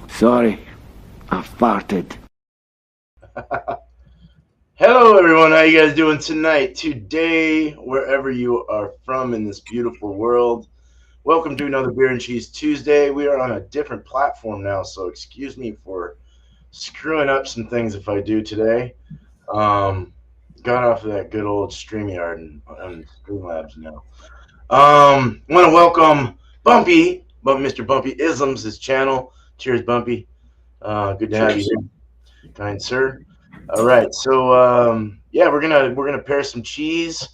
Sorry, I farted. Hello, everyone. How you guys doing tonight? Today, wherever you are from in this beautiful world, welcome to another Beer and Cheese Tuesday. We are on a different platform now, so excuse me for screwing up some things if I do today. Got off of that good old StreamYard and Streamlabs now. Want to welcome Bumpy, Mr. Bumpy Isms, his channel. Cheers, Bumpy. Good to have you here, kind sir. All right, so yeah, we're gonna pair some cheese.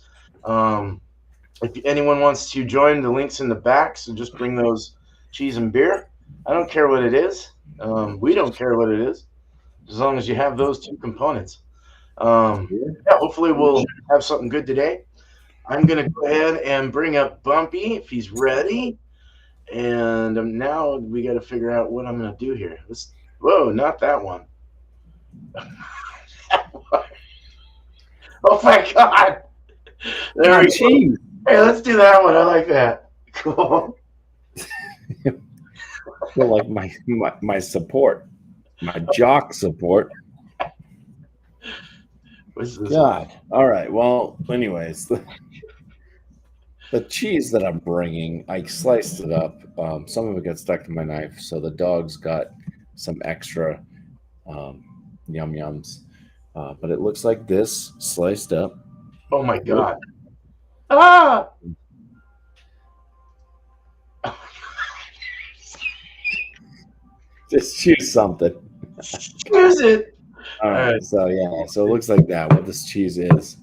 If anyone wants to join, the link's in the back. So just bring those cheese and beer. I don't care what it is. We don't care what it is, as long as you have those two components. Yeah, hopefully we'll have something good today. I'm gonna go ahead and bring up Bumpy if he's ready. And now we got to figure out what I'm going to do here. Whoa, not that one. Oh my God. There we go. Hey, let's do that one. I like that. Cool. I feel like my support, my jock support. What's this? God. All right. Well, anyways, the cheese that I'm bringing, I sliced it up. Some of it got stuck to my knife, so the dogs got some extra yum-yums. But it looks like this, sliced up. Oh, my God. Ah! Just choose something. Choose it. All right. So, yeah. So it looks like that, what this cheese is.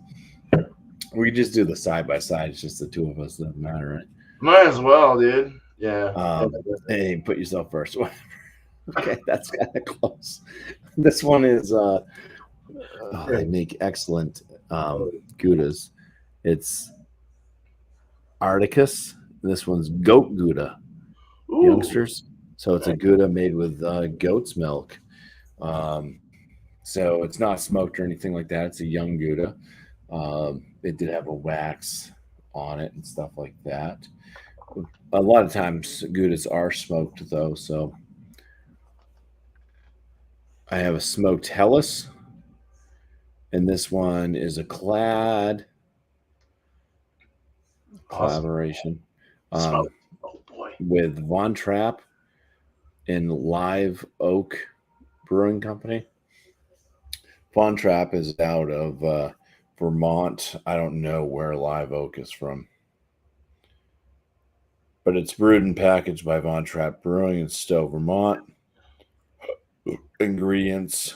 We just do the side by side. It's just the two of us. Doesn't matter, right? Might as well, dude. Yeah. Hey, put yourself first. Okay, that's kind of close. This one is. They make excellent Goudas. It's Articus. This one's goat Gouda, youngsters. So it's a Gouda made with goat's milk. So it's not smoked or anything like that. It's a young Gouda. It did have a wax on it and stuff like that. A lot of times Goudas are smoked though, so I have a smoked Hellas, and this one is a collaboration with Von Trapp and Live Oak Brewing Company. Von Trapp is out of Vermont. I don't know where Live Oak is from, but it's brewed and packaged by Von Trapp Brewing in Stowe, Vermont. Ingredients,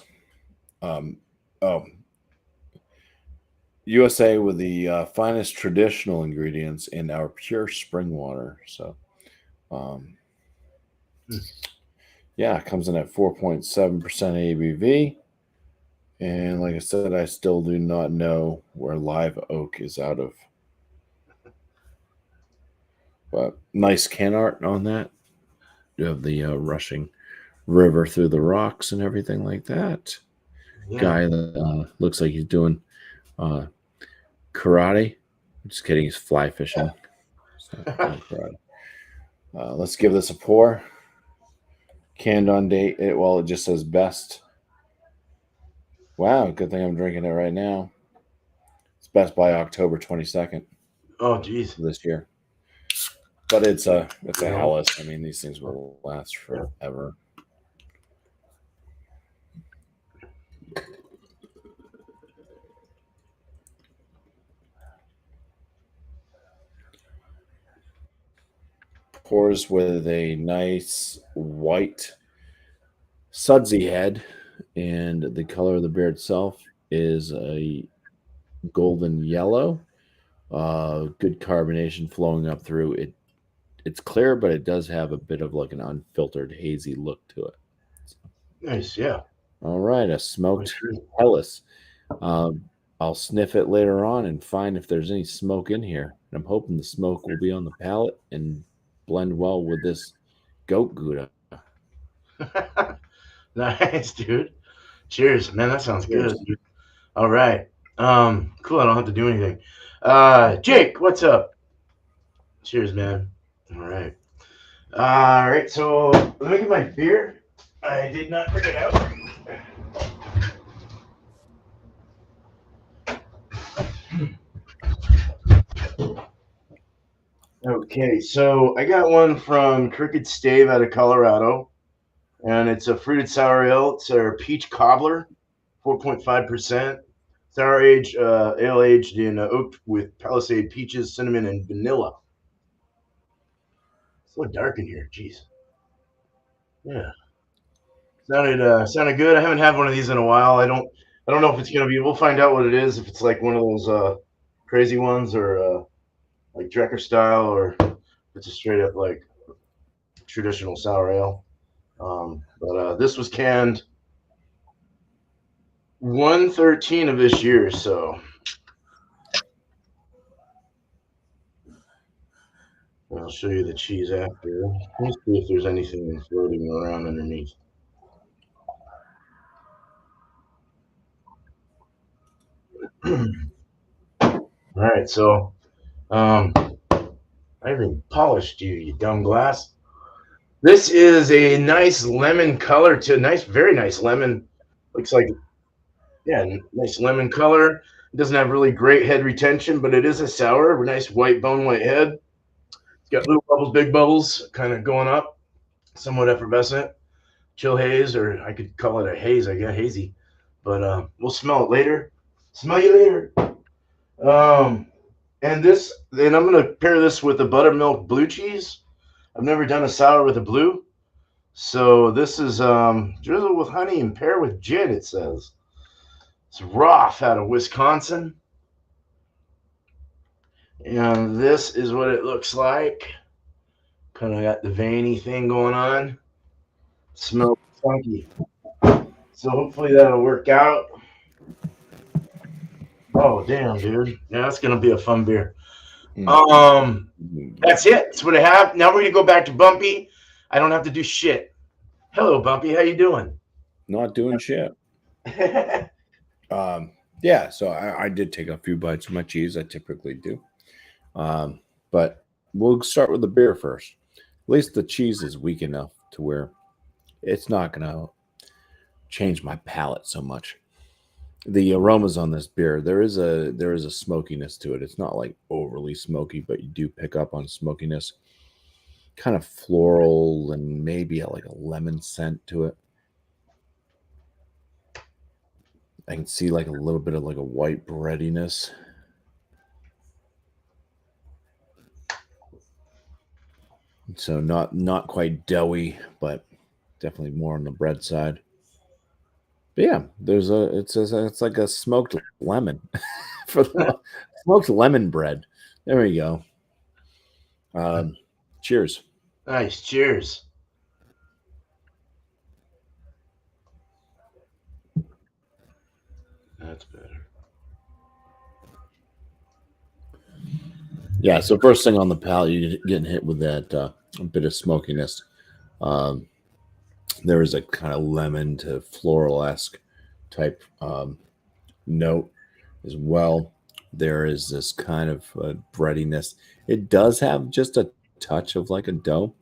USA with the finest traditional ingredients and our pure spring water. So, yeah, it comes in at 4.7% ABV. And like I said, I still do not know where Live Oak is out of. But nice can art on that. You have the rushing river through the rocks and everything like that. Yeah. Guy that looks like he's doing karate. I'm just kidding, he's fly fishing. Let's give this a pour. Canned on date. It just says best. Wow, good thing I'm drinking it right now. It's best by October 22nd. Oh, geez. This year. But it's a Hellas. I mean, these things will last forever. Pours with a nice white sudsy head, and the color of the beer itself is a golden yellow. Good carbonation flowing up through it. It's clear, but it does have a bit of like an unfiltered, hazy look to it. Nice, yeah. All right, a smoked Hellas. I'll sniff it later on and find if there's any smoke in here. And I'm hoping the smoke will be on the palate and blend well with this goat Gouda. Nice, dude. Cheers, man. That sounds good, Cheers. dude. All right. Cool. I don't have to do anything. Jake, what's up? Cheers, man. All right. All right. So let me get my beer. I did not bring it out. Okay, so I got one from Crooked Stave out of Colorado, and it's a fruited sour ale. It's a peach cobbler, 4.5%. Sour ale aged in oak with Palisade peaches, cinnamon, and vanilla. It's so dark in here. Jeez. Yeah. Sounded good. I haven't had one of these in a while. I don't know if it's gonna be. We'll find out what it is. If it's like one of those crazy ones or like Drecker style, or if it's a straight up like traditional sour ale. But this was canned 113 of this year, so I'll show you the cheese after. Let's see if there's anything floating around underneath. All right, so I even polished you, you dumb glass. This is a nice lemon color to nice, very nice lemon. Looks like, yeah, nice lemon color. It doesn't have really great head retention, but it is a sour, nice white bone white head. It's got little bubbles, big bubbles, kind of going up, somewhat effervescent. Chill haze, or I could call it a haze, I guess, hazy. But we'll smell it later. Smell you later. And then I'm gonna pair this with a buttermilk blue cheese. I've never done a sour with a blue, so this is drizzle with honey and pair with gin. It says it's Roth out of Wisconsin, and this is what it looks like. Kind of got the veiny thing going on. Smells funky. So hopefully that'll work out. Oh damn, dude! Yeah, that's gonna be a fun beer. That's it. That's what I have. Now we're gonna go back to Bumpy. I don't have to do shit. Hello, Bumpy. How you doing? Not doing shit. Yeah, so I did take a few bites of my cheese. I typically do. But we'll start with the beer first. At least the cheese is weak enough to where it's not going to change my palate so much. The aromas on this beer, there is a smokiness to it. It's not like overly smoky, but you do pick up on smokiness, kind of floral and maybe like a lemon scent to it. I can see like a little bit of like a white breadiness. So not quite doughy, but definitely more on the bread side. But yeah, it's like a smoked lemon for the smoked lemon bread. There we go. Cheers. Nice. Cheers. That's better. Yeah, so first thing on the palate, you're getting hit with that bit of smokiness. There is a kind of lemon to floral-esque type note as well. There is this kind of breadiness. It does have just a touch of like a dough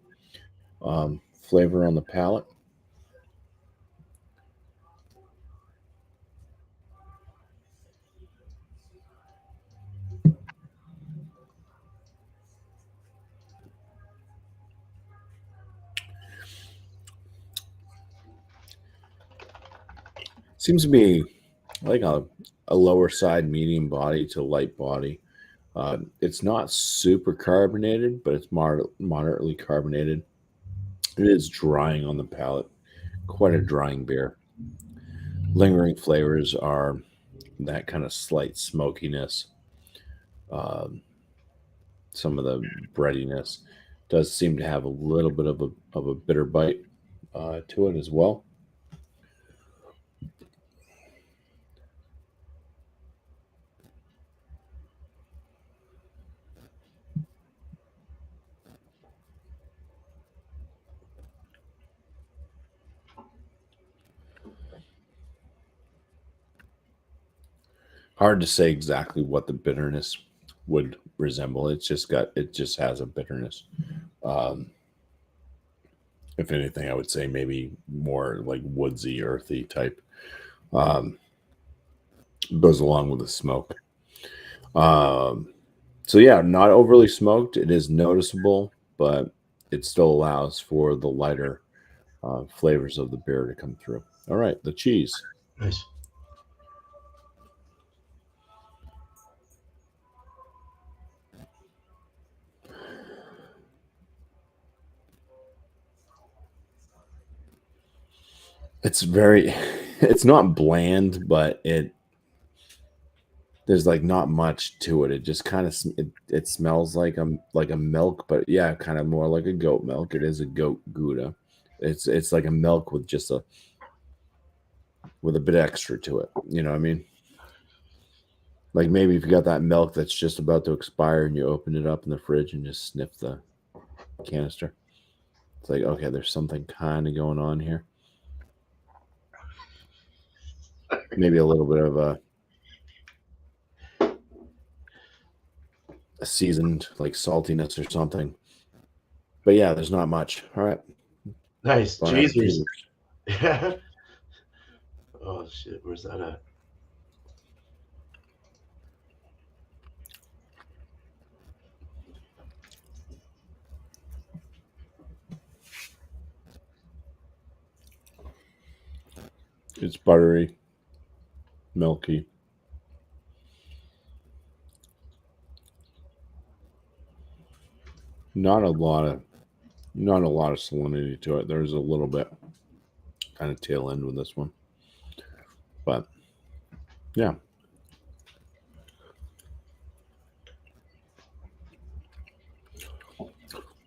flavor on the palate. Seems to be like a lower side medium body to light body. It's not super carbonated, but it's moderately carbonated. It is drying on the palate, quite a drying beer. Lingering flavors are that kind of slight smokiness. Some of the breadiness does seem to have a little bit of a bitter bite to it as well. Hard to say exactly what the bitterness would resemble. It just has a bitterness. If anything, I would say maybe more like woodsy, earthy type. Goes along with the smoke. So yeah, not overly smoked. It is noticeable, but it still allows for the lighter flavors of the beer to come through. All right, the cheese. Nice. It's very, it's not bland, but there's like not much to it. It just kind of it smells like a milk, but yeah, kind of more like a goat milk. It is a goat Gouda. It's like a milk with just with a bit extra to it. You know what I mean? Like maybe if you got that milk that's just about to expire and you open it up in the fridge and just sniff the canister. It's like, okay, there's something kind of going on here. Maybe a little bit of a seasoned like saltiness or something. But yeah, there's not much. All right. Nice. Don't have Cheesers. Yeah. Oh shit, where's that at? It's buttery, milky. Not a lot of salinity to it. There's a little bit kind of tail end with this one. But yeah.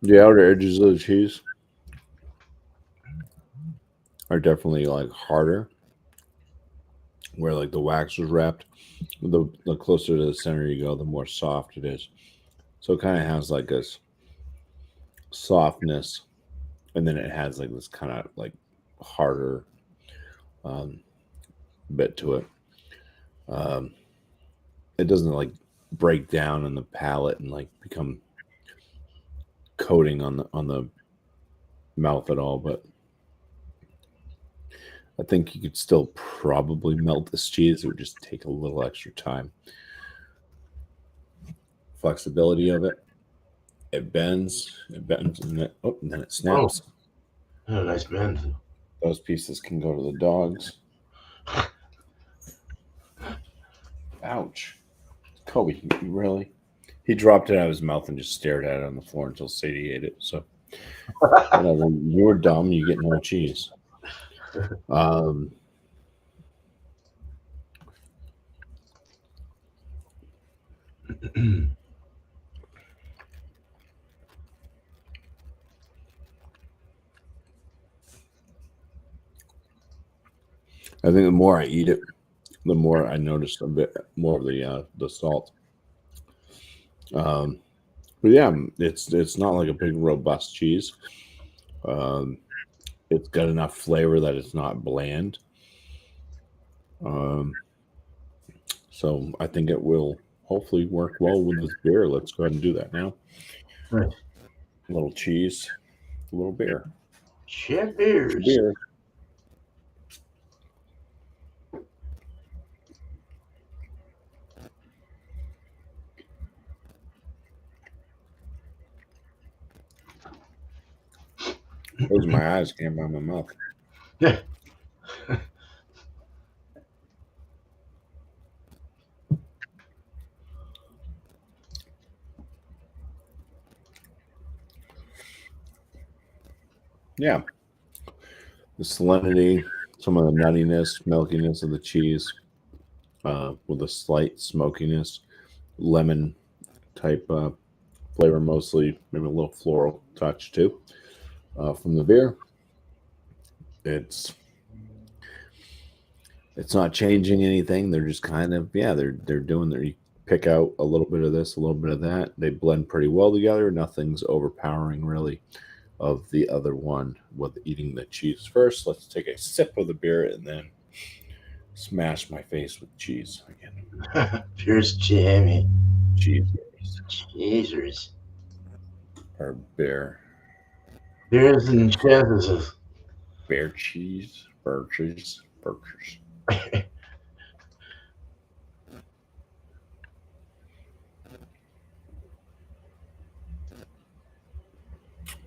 The outer edges of the cheese are definitely like harder, where like the wax was wrapped. The closer to the center you go, the more soft it is. So it kind of has like this softness, and then it has like this kind of like harder bit to it. It doesn't like break down in the palate and like become coating on the mouth at all, but I think you could still probably melt this cheese. It would just take a little extra time. Flexibility of it. It bends, and then it snaps. Oh, nice bend. Those pieces can go to the dogs. Ouch. Kobe, really? He dropped it out of his mouth and just stared at it on the floor until Sadie ate it. So, whatever. You're dumb. You get no cheese. I think the more I eat it, the more I notice a bit more of the salt. But yeah, it's not like a big robust cheese. It's got enough flavor that it's not bland. So I think it will hopefully work well with this beer. Let's go ahead and do that now. Right. A little cheese, a little beer. Cheers. Beer. Those my eyes came out of my mouth. Yeah. Yeah. The salinity, some of the nuttiness, milkiness of the cheese, with a slight smokiness, lemon type flavor, mostly maybe a little floral touch too. From the beer, it's not changing anything. They're just kind of they're doing their, you pick out a little bit of this, a little bit of that. They blend pretty well together. Nothing's overpowering really of the other one with eating the cheese first. Let's take a sip of the beer and then smash my face with cheese again. Here's Jamie. Cheese Cheezers. or bear Beers and cheeses. bear cheese, burgers. A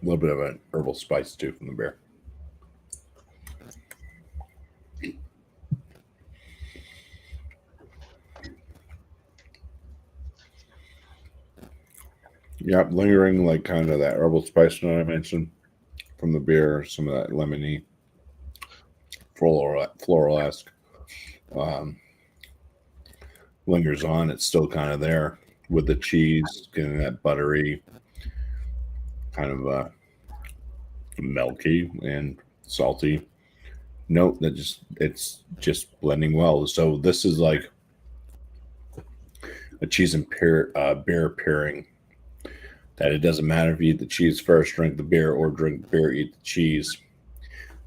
little bit of an herbal spice too from the beer. Yep, lingering like kind of that herbal spice that I mentioned from the beer, some of that lemony, floral-esque lingers on. It's still kind of there with the cheese, getting that buttery, kind of milky and salty note that it's just blending well. So this is like a cheese and beer pairing. That it doesn't matter if you eat the cheese first, drink the beer, or drink the beer, eat the cheese.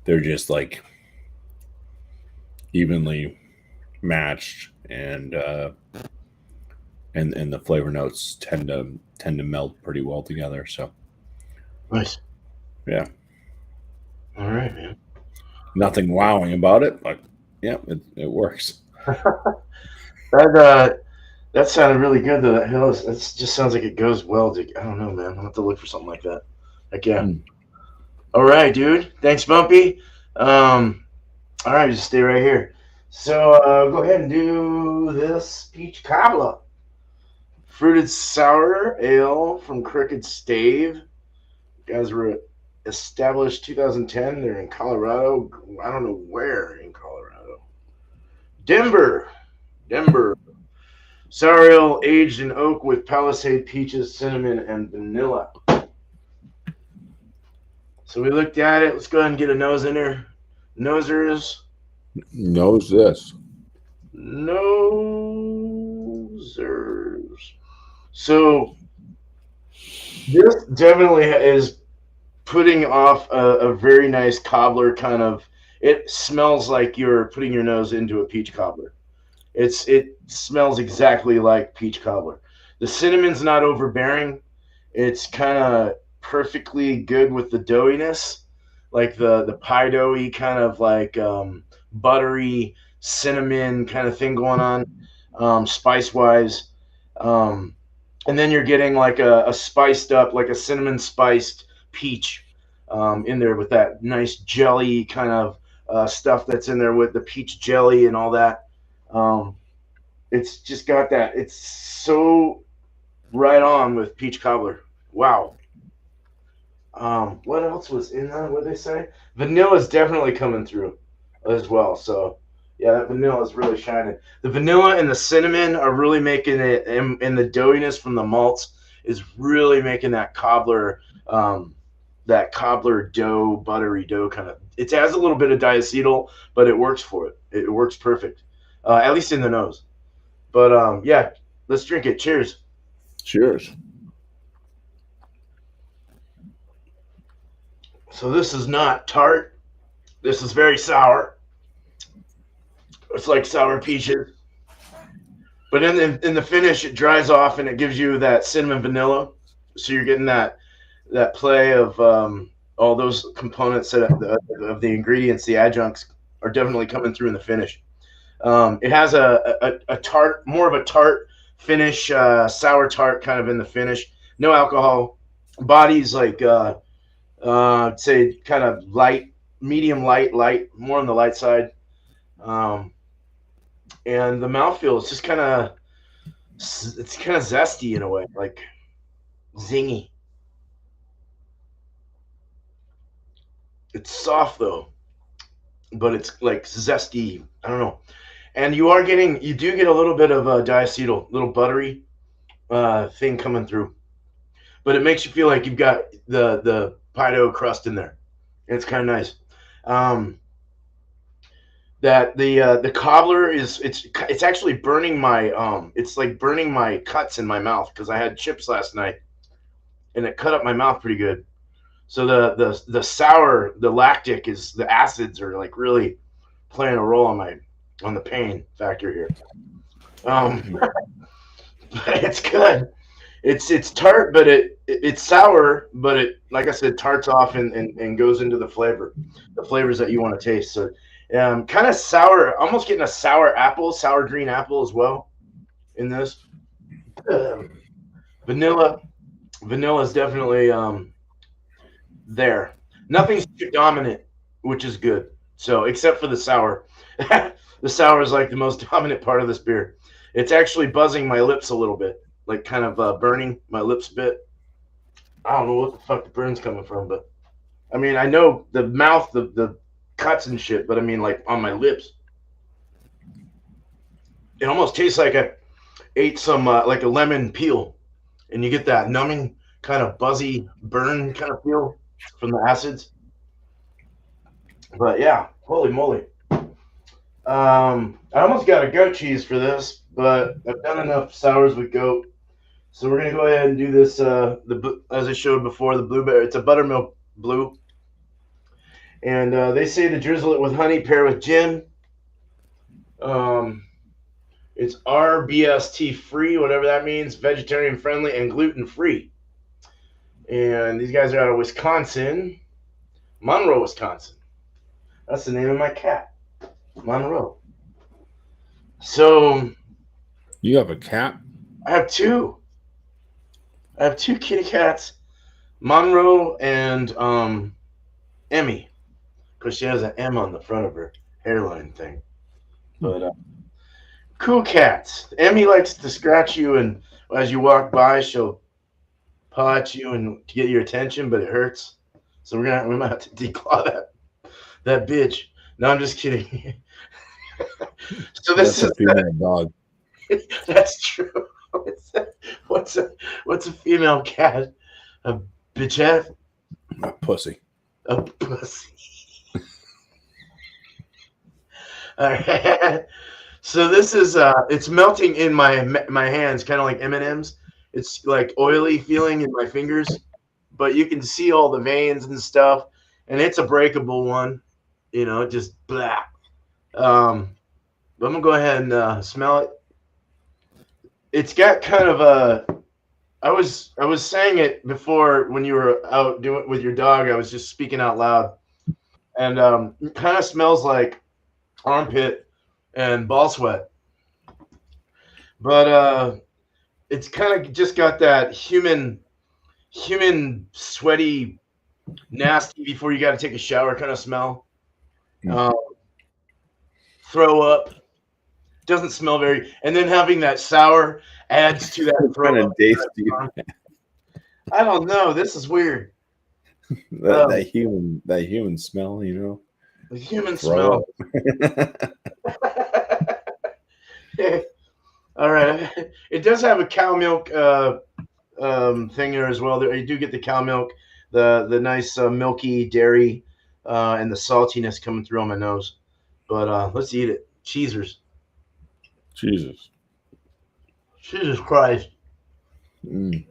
They're just like evenly matched, and the flavor notes tend to melt pretty well together. So Nice. Yeah. All right, man. Nothing wowing about it, but yeah, it works. That sounded really good though. It just sounds like it goes well. I don't know, man. I'll have to look for something like that. Heck yeah. All right, dude. Thanks, Bumpy. All right, just stay right here. So go ahead and do this peach cobbler. Fruited sour ale from Crooked Stave. Guys were established 2010. They're in Colorado. I don't know where in Colorado. Denver. Sour ale aged in oak with Palisade peaches, cinnamon, and vanilla. So we looked at it. Let's go ahead and get a nose in there. Nosers. Knows this. Nosers. So this definitely is putting off a very nice cobbler kind of. It smells like you're putting your nose into a peach cobbler. It smells exactly like peach cobbler. The cinnamon's not overbearing. It's kind of perfectly good with the doughiness, like the pie doughy kind of like buttery cinnamon kind of thing going on, spice wise. And then you're getting like a spiced up, like a cinnamon spiced peach in there with that nice jelly kind of stuff that's in there with the peach jelly and all that. It's just got that. It's so right on with peach cobbler. Wow. What else was in that? What did they say? Vanilla is definitely coming through as well. So yeah, that vanilla is really shining. The vanilla and the cinnamon are really making it, and the doughiness from the malts is really making that cobbler dough, buttery dough kind of. It has a little bit of diacetyl, but it works for it. It works perfect, at least in the nose. But yeah, let's drink it. Cheers. Cheers. So this is not tart. This is very sour. It's like sour peaches. But in the finish, it dries off and it gives you that cinnamon vanilla. So you're getting that play of all those components of the ingredients, the adjuncts, are definitely coming through in the finish. It has a tart, more of a tart finish, sour tart kind of in the finish. No alcohol. Body's like, I'd say kind of light, medium light, more on the light side. And the mouthfeel is just kind of zesty in a way, like zingy. It's soft though, but it's like zesty. I don't know. And you do get a little bit of a diacetyl, little buttery thing coming through, but it makes you feel like you've got the pie dough crust in there. It's kind of nice. That the cobbler it's actually burning my it's like burning my cuts in my mouth because I had chips last night, and it cut up my mouth pretty good. So the sour, the lactic the acids are like really playing a role on on the pain factor here. It's good. It's tart, but it's sour, but it, like I said, tarts off and goes into the flavors that you want to taste. So, kind of sour, almost getting a sour green apple as well in this. Um, vanilla, vanilla is definitely there. Nothing's too dominant, which is good. So, except for the sour, the sour is like the most dominant part of this beer. It's actually buzzing my lips a little bit, like kind of burning my lips a bit. I don't know what the fuck the burn's coming from, but I mean, I know the mouth, the cuts and shit, but I mean, like on my lips, it almost tastes like I ate some like a lemon peel, and you get that numbing kind of buzzy burn kind of feel from the acids. But yeah, holy moly! I almost got a goat cheese for this, but I've done enough sours with goat, so we're gonna go ahead and do this. As I showed before, the blueberry. It's a buttermilk blue. And they say to drizzle it with honey, pair with gin. Um, it's RBST free, whatever that means, vegetarian friendly and gluten free. And these guys are out of Wisconsin, Monroe, Wisconsin. That's the name of my cat, Monroe. So You have a cat? I have two. I have two kitty cats, Monroe and Emmy, because she has an M on the front of her hairline thing. But cool cats. Emmy likes to scratch you, and as you walk by, she'll paw at you and to get your attention, but it hurts. So we might have to declaw that bitch. No, I'm just kidding. So this That's a is female dog. that's true. What's a female cat? A bitchette? A pussy. A pussy. All right. So this is it's melting in my hands, kind of like M&Ms. It's like oily feeling in my fingers, but you can see all the veins and stuff, and it's a breakable one, just blah. But I'm gonna go ahead and smell it. It's got kind of a. I was saying it before when you were out doing it with your dog. I was just speaking out loud, and it kind of smells like armpit and ball sweat, but it's kind of just got that human sweaty nasty before you got to take a shower kind of smell. Mm. Throw up doesn't smell very, and then having that sour adds to that What throw kind up. of taste do you I don't know. This is weird. that human smell, The human Throw smell. All right. It does have a cow milk thing there as well. There, you do get the cow milk, the nice milky dairy, and the saltiness coming through on my nose. But let's eat it. Cheesers. Jesus. Jesus Christ. Mm.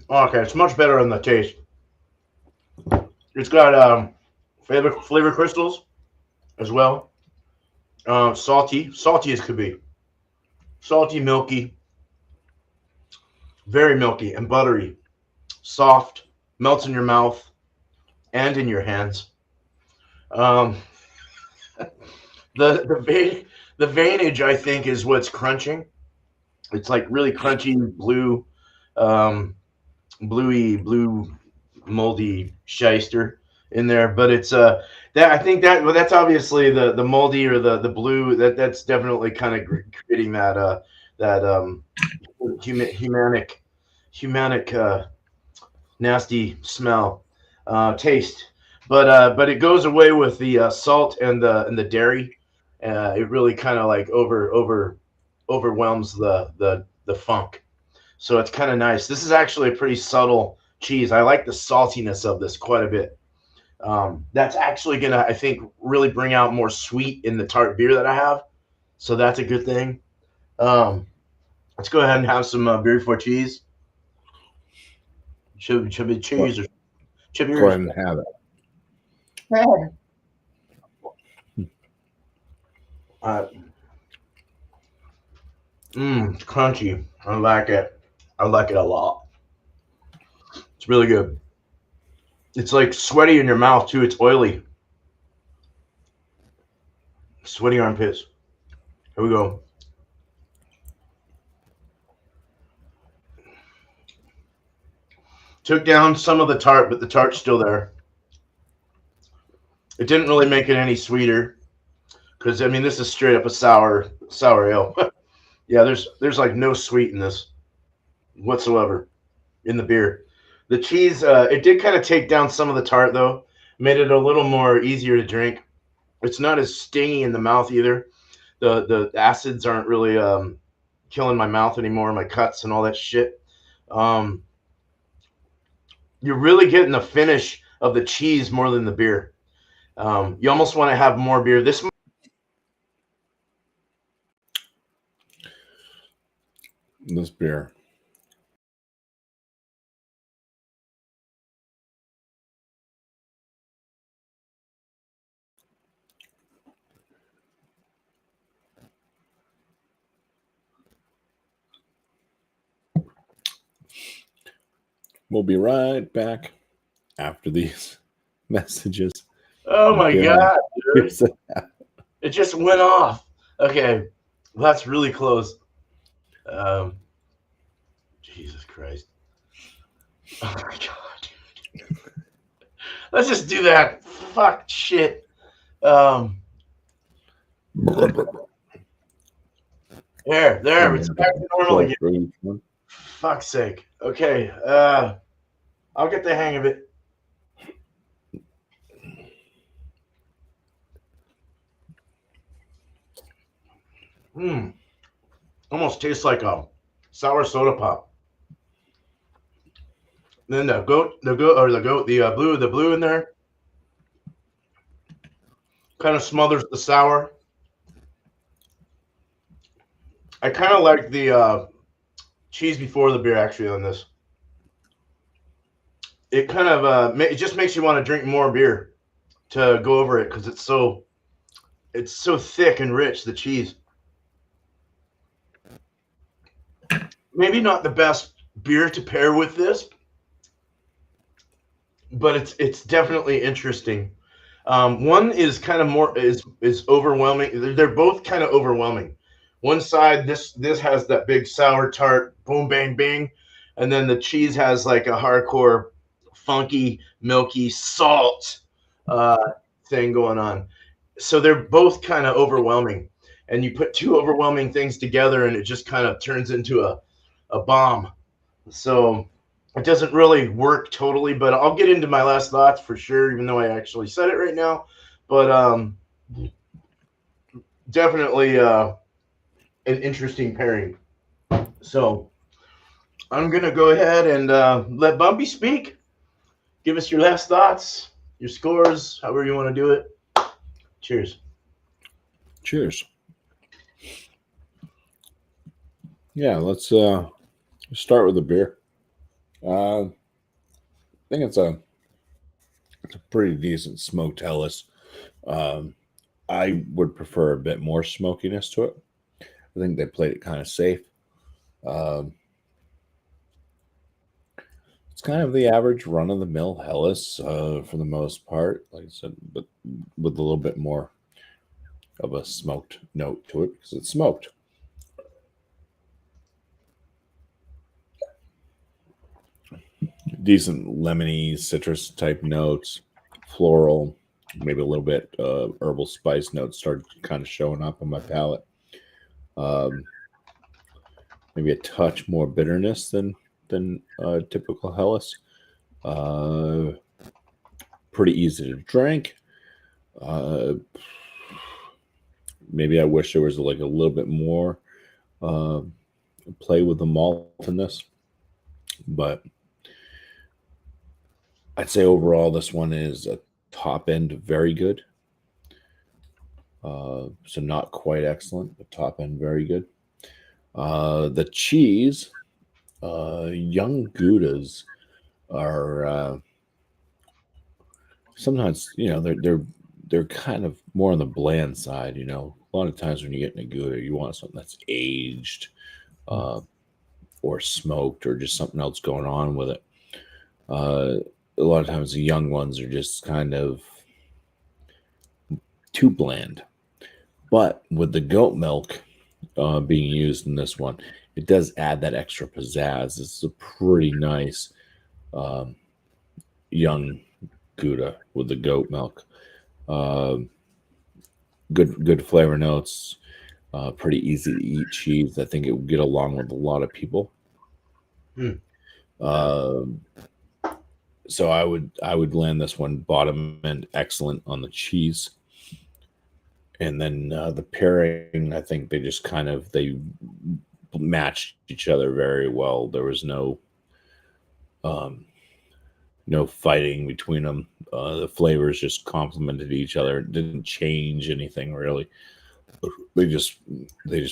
Okay, it's much better on the taste. It's got flavor crystals as well. Salty as could be. Salty, milky, very milky and buttery, soft, melts in your mouth and in your hands. Um, the veinage I think is what's crunching. It's like really crunchy blue, um, blue moldy shyster in there, but it's that I think that well, that's obviously the moldy or the blue that's definitely kind of creating that humanic nasty smell taste, but it goes away with the salt and the dairy. It really kind of like overwhelms the funk. So it's kind of nice. This is actually a pretty subtle cheese. I like the saltiness of this quite a bit. That's actually gonna, I think, really bring out more sweet in the tart beer that I have. So that's a good thing. Um, let's go ahead and have some beer before cheese. Should be Go cheese or chip go yours. ahead and have it. Go ahead. It's crunchy. I like it. I like it a lot. It's really good. It's like sweaty in your mouth too. It's oily. Sweaty armpits. Here we go. Took down some of the tart, but the tart's still there. It didn't really make it any sweeter because I mean this is straight up a sour ale. Yeah, there's like no sweet in this whatsoever in the beer. The cheese, it did kind of take down some of the tart though, made it a little more easier to drink. It's not as stingy in the mouth either. The acids aren't really killing my mouth anymore, my cuts and all that shit. You're really getting the finish of the cheese more than the beer. You almost want to have more beer. This beer. We'll be right back after these messages. Oh my God, dude. It just went off. Okay, that's really close. Jesus Christ. Oh my God, dude. Let's just do that. Fuck shit. There. It's back to normal again. Fuck's sake. Okay. I'll get the hang of it. Almost tastes like a sour soda pop. Then the blue in there kind of smothers the sour. I kind of like the cheese before the beer actually on this. It kind of it just makes you want to drink more beer to go over it because it's so thick and rich, the cheese. Maybe not the best beer to pair with this, but it's definitely interesting. One is kind of more is overwhelming. They're both kind of overwhelming. One side, this has that big sour tart, boom, bang, bang, and then the cheese has like a hardcore, funky, milky salt thing going on. So they're both kind of overwhelming, and you put two overwhelming things together, and it just kind of turns into a bomb. So it doesn't really work totally, but I'll get into my last thoughts for sure, even though I actually said it right now. But definitely an interesting pairing. So I'm going to go ahead and let Bumpy speak. Give us your last thoughts, your scores, however you want to do it. Cheers. Cheers. Yeah, let's start with the beer. I think it's a pretty decent smoked Helles. I would prefer a bit more smokiness to it. I think they played it kind of safe. It's kind of the average run-of-the-mill Helles for the most part, like I said, but with a little bit more of a smoked note to it because it's smoked. Decent lemony, citrus type notes, floral, maybe a little bit herbal spice notes started kind of showing up on my palate. Maybe a touch more bitterness than typical Helles. Pretty easy to drink. Maybe I wish there was like a little bit more play with the malt in this, but I'd say overall this one is a top end very good. So not quite excellent, but top end very good. The cheese, young Goudas are sometimes, they're kind of more on the bland side, a lot of times when you get in a Gouda, you want something that's aged, or smoked, or just something else going on with it. A lot of times the young ones are just kind of too bland. But with the goat milk being used in this one, it does add that extra pizzazz. It's a pretty nice young Gouda with the goat milk. Good flavor notes. Pretty easy to eat cheese. I think it would get along with a lot of people. So I would land this one bottom end excellent on the cheese. And then the pairing, I think they just they matched each other very well. There was no fighting between them. The flavors just complemented each other. It didn't change anything really. They just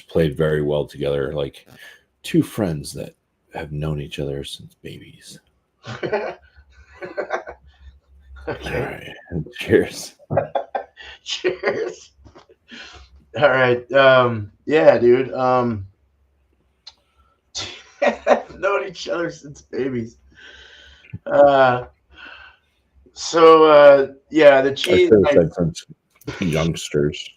played very well together, like two friends that have known each other since babies. Okay. All right. Cheers. Cheers. All right. Yeah, dude. Known each other since babies. So yeah, the cheese. I said since youngsters.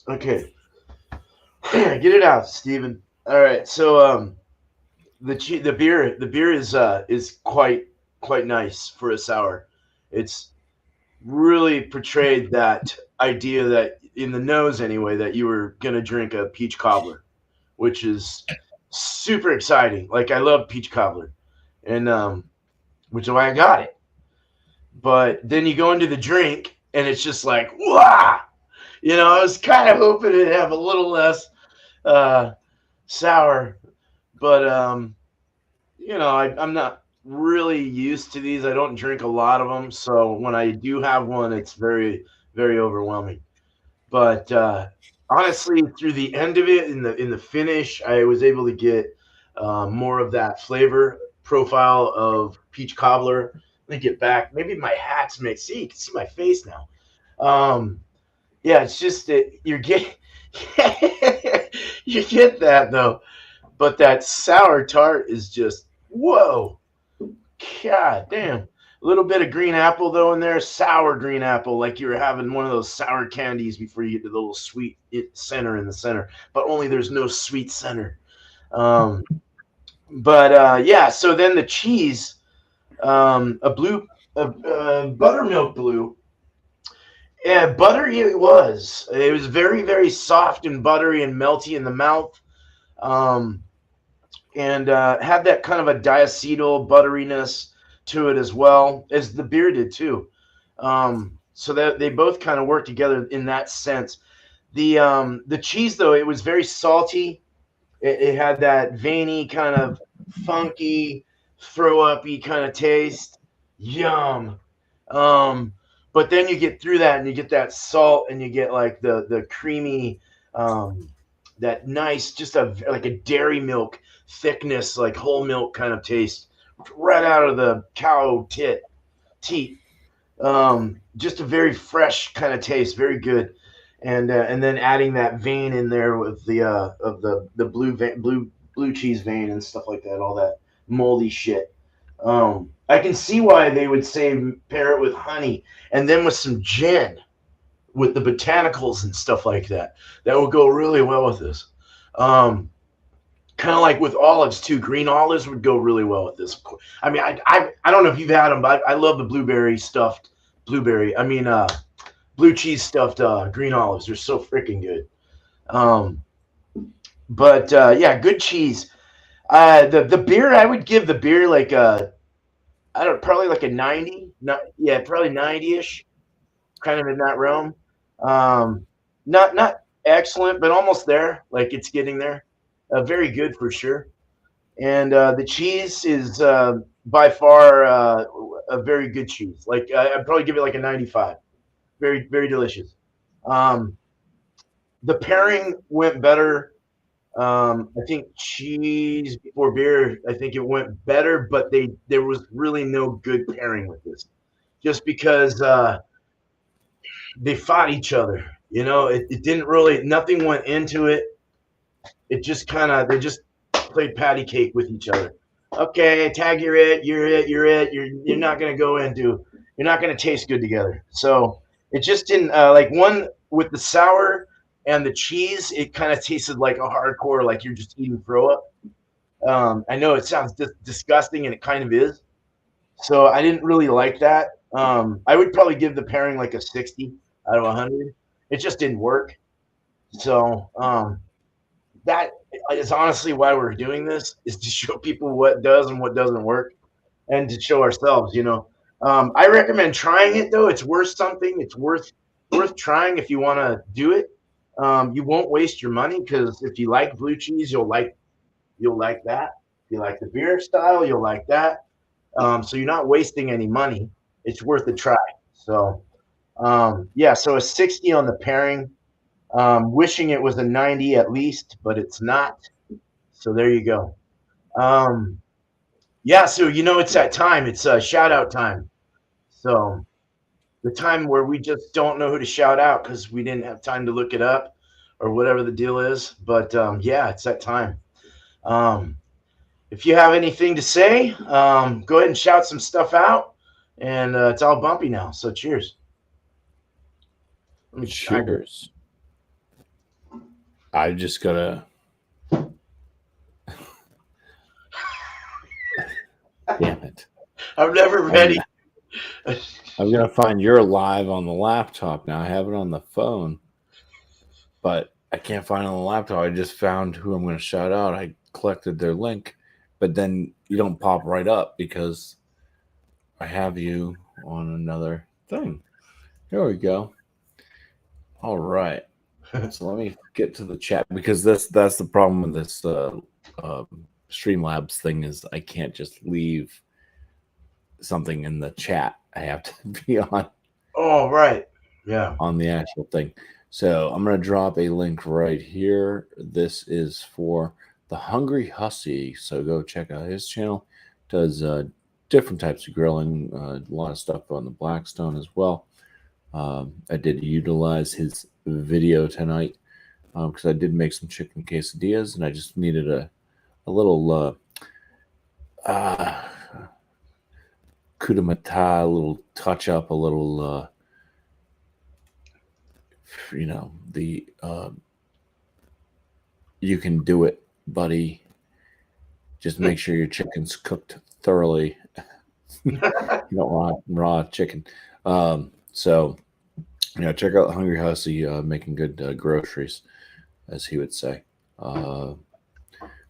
Okay. Get it out, Steven. All right. So the beer is quite nice for a sour. It's really portrayed that idea that in the nose anyway that you were gonna drink a peach cobbler, which is super exciting. Like I love peach cobbler, and which is why I got it. But then you go into the drink and it's just like wow, I was kind of hoping it'd have a little less sour, but I'm not really used to these. I don't drink a lot of them, so when I do have one, it's very, very overwhelming. But honestly, through the end of it, in the finish, I was able to get more of that flavor profile of peach cobbler. Let me get back. Maybe my hat's made. See, you can see my face now. Yeah, it's just that you get you get that though, but that sour tart is just whoa. God damn. A little bit of green apple though in there, sour green apple, like you were having one of those sour candies before you get to the little sweet center in the center. But only there's no sweet center. Yeah. So then the cheese, buttermilk blue. Yeah, buttery it was. It was very, very soft and buttery and melty in the mouth. And had that kind of a diacetyl butteriness to it as well as the beer did too. So that they both kind of work together in that sense. The cheese though, it was very salty. It had that veiny kind of funky, throw uppy kind of taste. Yum. But then you get through that and you get that salt and you get like the creamy, that nice, just like a dairy milk thickness, like whole milk kind of taste right out of the cow teat. Just a very fresh kind of taste, very good. And then adding that vein in there with the blue cheese vein and stuff like that, all that moldy shit. I can see why they would say pair it with honey and then with some gin, with the botanicals and stuff like that. That would go really well with this. Kind of like with olives too. Green olives would go really well with this. I mean, I don't know if you've had them, but I love the blue cheese stuffed green olives. They're so freaking good. Yeah, good cheese. The beer, I would give the beer like probably like a 90. Probably 90-ish, kind of in that realm. Not excellent, but almost there. Like it's getting there. Very good for sure. And the cheese is by far a very good cheese. Like I'd probably give it like a 95. Very, very delicious. The pairing went better I think cheese before beer, I think it went better, but there was really no good pairing with this, just because they fought each other. It didn't really, nothing went into it. It just they just played patty cake with each other. Okay, tag, you're it, you're it, you're it. You're not gonna go into, you're not gonna taste good together. So it just didn't like one with the sour and the cheese. It kind of tasted like a hardcore, like you're just eating throw up. I know it sounds disgusting, and it kind of is. So I didn't really like that. I would probably give the pairing like a 60 out of 100. It just didn't work. So that is honestly why we're doing this, is to show people what does and what doesn't work, and to show ourselves. I recommend trying it though. It's worth something. It's worth trying if you want to do it. You won't waste your money, because if you like blue cheese, you'll like that. If you like the beer style, you'll like that. So you're not wasting any money. It's worth a try. So yeah, so a 60 on the pairing. Wishing it was a 90 at least, but it's not. So there you go. Yeah, so it's that time. It's shout out time. So the time where we just don't know who to shout out because we didn't have time to look it up or whatever the deal is. But yeah, it's that time. If you have anything to say, go ahead and shout some stuff out. And it's all bumpy now. So cheers. Cheers. I just gotta. Damn it! I'm never ready. I'm gonna find your live on the laptop now. I have it on the phone, but I can't find it on the laptop. I just found who I'm gonna shout out. I collected their link, but then you don't pop right up because I have you on another thing. Here we go. All right. So let me get to the chat, because that's the problem with this Streamlabs thing, is I can't just leave something in the chat. I have to be on. Oh, right. Yeah. On the actual thing. So I'm going to drop a link right here. This is for the Hungry Hussy. So go check out his channel. Does different types of grilling, a lot of stuff on the Blackstone as well. I did utilize his video tonight because I did make some chicken quesadillas, and I just needed a little kudamata, a little touch up, a little the you can do it, buddy. Just make sure your chicken's cooked thoroughly. You don't want raw chicken. So check out Hungry Hussy, making good groceries, as he would say. On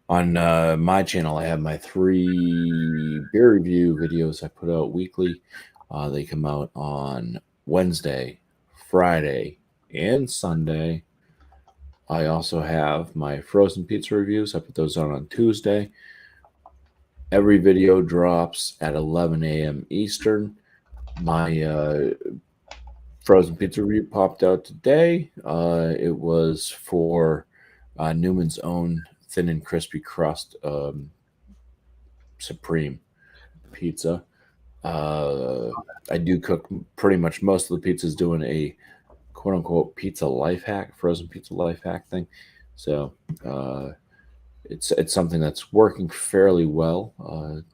my channel, I have my 3 beer review videos I put out weekly. They come out on Wednesday, Friday, and Sunday. I also have my frozen pizza reviews. I put those out on Tuesday. Every video drops at 11 a.m. Eastern. My frozen pizza review popped out today. It was for Newman's Own thin and crispy crust supreme pizza. I do cook pretty much most of the pizzas, doing a quote unquote pizza life hack, frozen pizza life hack thing. So it's something that's working fairly well,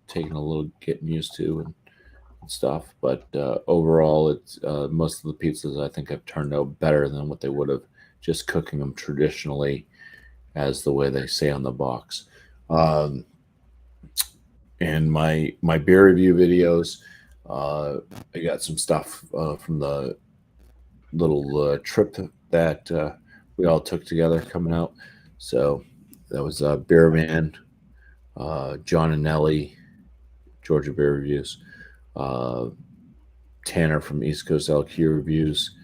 taking a little getting used to and stuff. But overall, it's most of the pizzas I think have turned out better than what they would have just cooking them traditionally, as the way they say on the box. And my beer review videos, I got some stuff from the little trip that we all took together coming out. So that was Beer Man, John and Nelly, Georgia Beer Reviews, Tanner from East Coast LQ Reviews,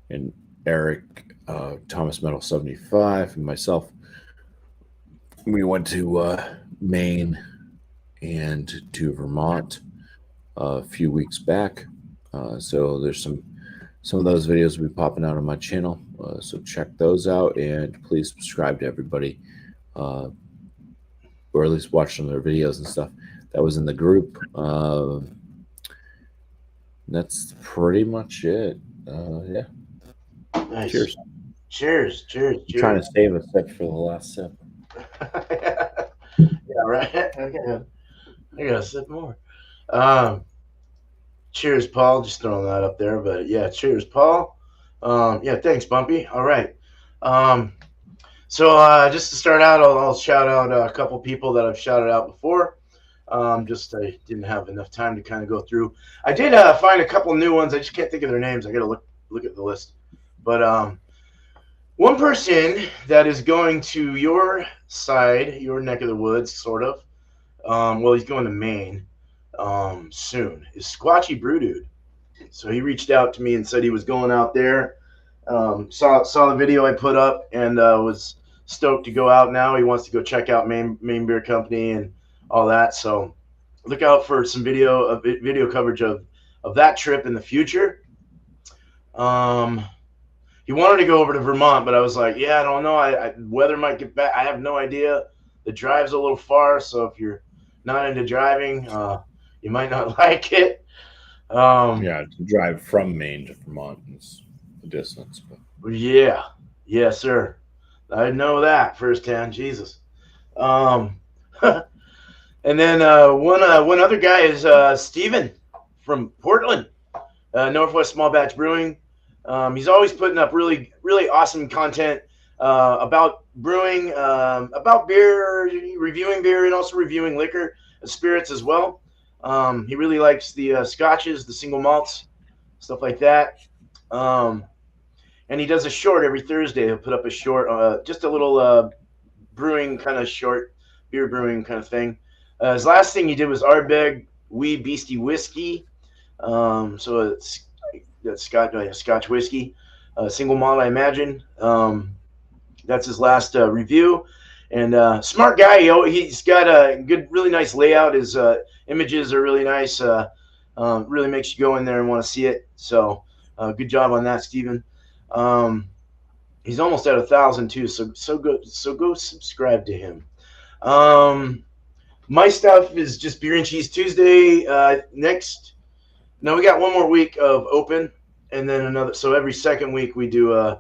and Eric, Thomas Metal 75, and myself. We went to Maine and to Vermont a few weeks back. So there's some of those videos will be popping out on my channel. So check those out, and please subscribe to everybody or at least watched some of their videos and stuff. That was in the group. That's pretty much it. Yeah. Nice. Cheers. Cheers. I'm trying to save a sip for the last sip. Yeah, right. I gotta sip more. Cheers, Paul. Just throwing that up there, but yeah, cheers, Paul. Yeah, thanks, Bumpy. All right. So just to start out, I'll shout out a couple people that I've shouted out before. Just I didn't have enough time to kind of go through. I did find a couple new ones. I just can't think of their names. I got to look at the list. But one person that is going to your side, your neck of the woods, sort of. Well, he's going to Maine soon. Is Squatchy Brew Dude. So he reached out to me and said he was going out there. Saw the video I put up and was stoked to go out now. He wants to go check out Maine Beer Company and all that. So look out for some video coverage of that trip in the future. He wanted to go over to Vermont, but I was like, yeah, I don't know. Weather might get back. I have no idea. The drive's a little far, so if you're not into driving, you might not like it. Yeah, to drive from Maine to Vermont is the distance. But. Yeah, yes, sir. I know that firsthand. Jesus. And then one other guy is Steven from Portland, Northwest Small Batch Brewing. He's always putting up really, really awesome content about brewing, about beer, reviewing beer, and also reviewing liquor and spirits as well. He really likes the scotches, the single malts, stuff like that. And he does a short every Thursday. He'll put up a short, just a little brewing kind of short, beer brewing kind of thing. His last thing he did was Ardbeg Wee Beastie Whiskey. So that's Scotch whiskey, single malt, I imagine. That's his last review. And smart guy. He's got a good, really nice layout. His images are really nice. Really makes you go in there and want to see it. So good job on that, Steven. He's almost at 1,000 too. So good. So go subscribe to him. My stuff is just Beer and Cheese Tuesday. Now we got one more week of open, and then another. So every second week we do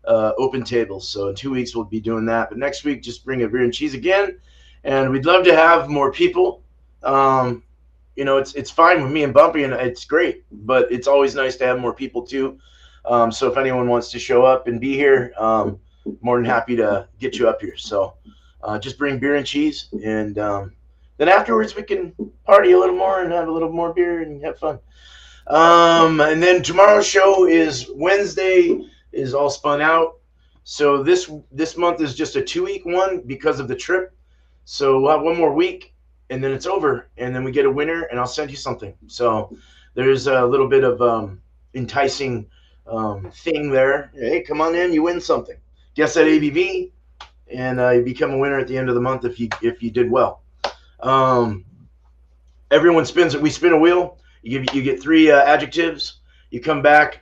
open tables. So in 2 weeks we'll be doing that. But next week just bring a Beer and Cheese again, and we'd love to have more people. It's fine with me and Bumpy, and it's great. But it's always nice to have more people too. So if anyone wants to show up and be here, more than happy to get you up here. So just bring Beer and Cheese, and then afterwards we can party a little more and have a little more beer and have fun. And then tomorrow's show is Wednesday, is all spun out. So this month is just a 2-week one because of the trip. So we'll have one more week and then it's over. And then we get a winner and I'll send you something. So there's a little bit of enticing thing there. Hey, come on in, you win something. Guess that ABV, and you become a winner at the end of the month if you did well. Everyone spins it. We spin a wheel. You get 3 adjectives. You come back.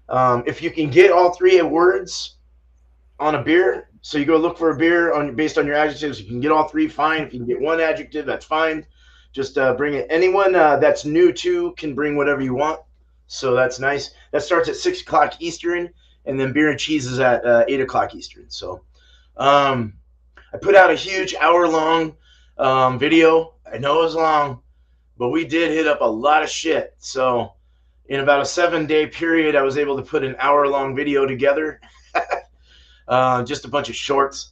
If you can get all 3 words on a beer, so you go look for a beer based on your adjectives. You can get all 3, fine. If you can get 1 adjective, that's fine. Just bring it. Anyone that's new to can bring whatever you want. So that's nice. That starts at 6 o'clock Eastern, and then Beer and Cheese is at 8 o'clock Eastern. So I put out a huge hour-long video. I know it was long, but we did hit up a lot of shit. So in about a 7-day period, I was able to put an hour-long video together. Just a bunch of shorts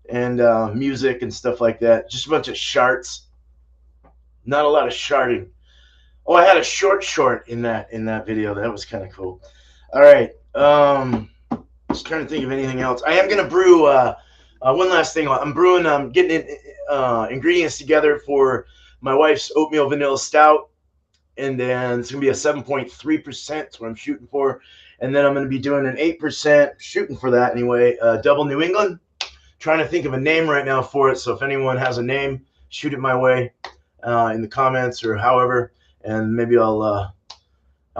and music and stuff like that. Just a bunch of sharts. Not a lot of sharting. Oh, I had a short in that video. That was kind of cool. All right. Just trying to think of anything else. I am going to brew one last thing. I'm brewing. I'm getting ingredients together for my wife's oatmeal vanilla stout. And then it's going to be a 7.3%. That's what I'm shooting for. And then I'm going to be doing an 8%, shooting for that anyway, double New England. Trying to think of a name right now for it. So if anyone has a name, shoot it my way in the comments or however. And maybe I'll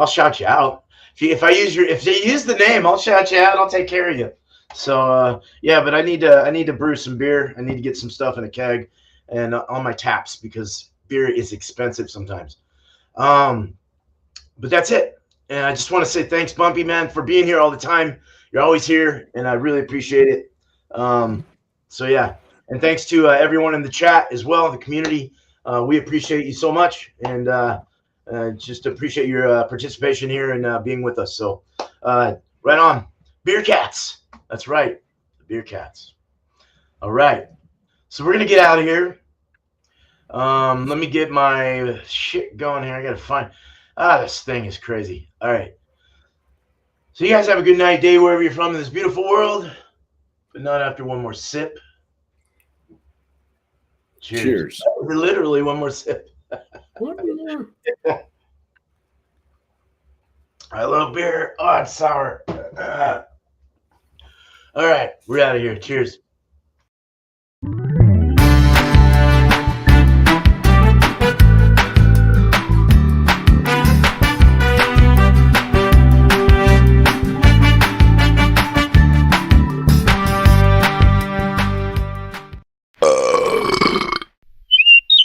shout you out. If they use the name, I'll shout you out. I'll take care of you. So yeah, but I need to brew some beer. I need to get some stuff in a keg and on my taps because beer is expensive sometimes. Um, but that's it. And I just want to say thanks, Bumpy man, for being here all the time. You're always here, and I really appreciate it. So yeah, and thanks to everyone in the chat as well, the community. We appreciate you so much, and just appreciate your participation here and being with us. So right on, beer cats. That's right, the beer cats. All right, so we're gonna get out of here. Let me get my shit going here. I gotta find. This thing is crazy. All right. So you guys have a good night, day, wherever you're from in this beautiful world, but not after one more sip. Cheers. Literally one more sip. One more. I love beer. Oh, it's sour. All right, we're out of here. Cheers.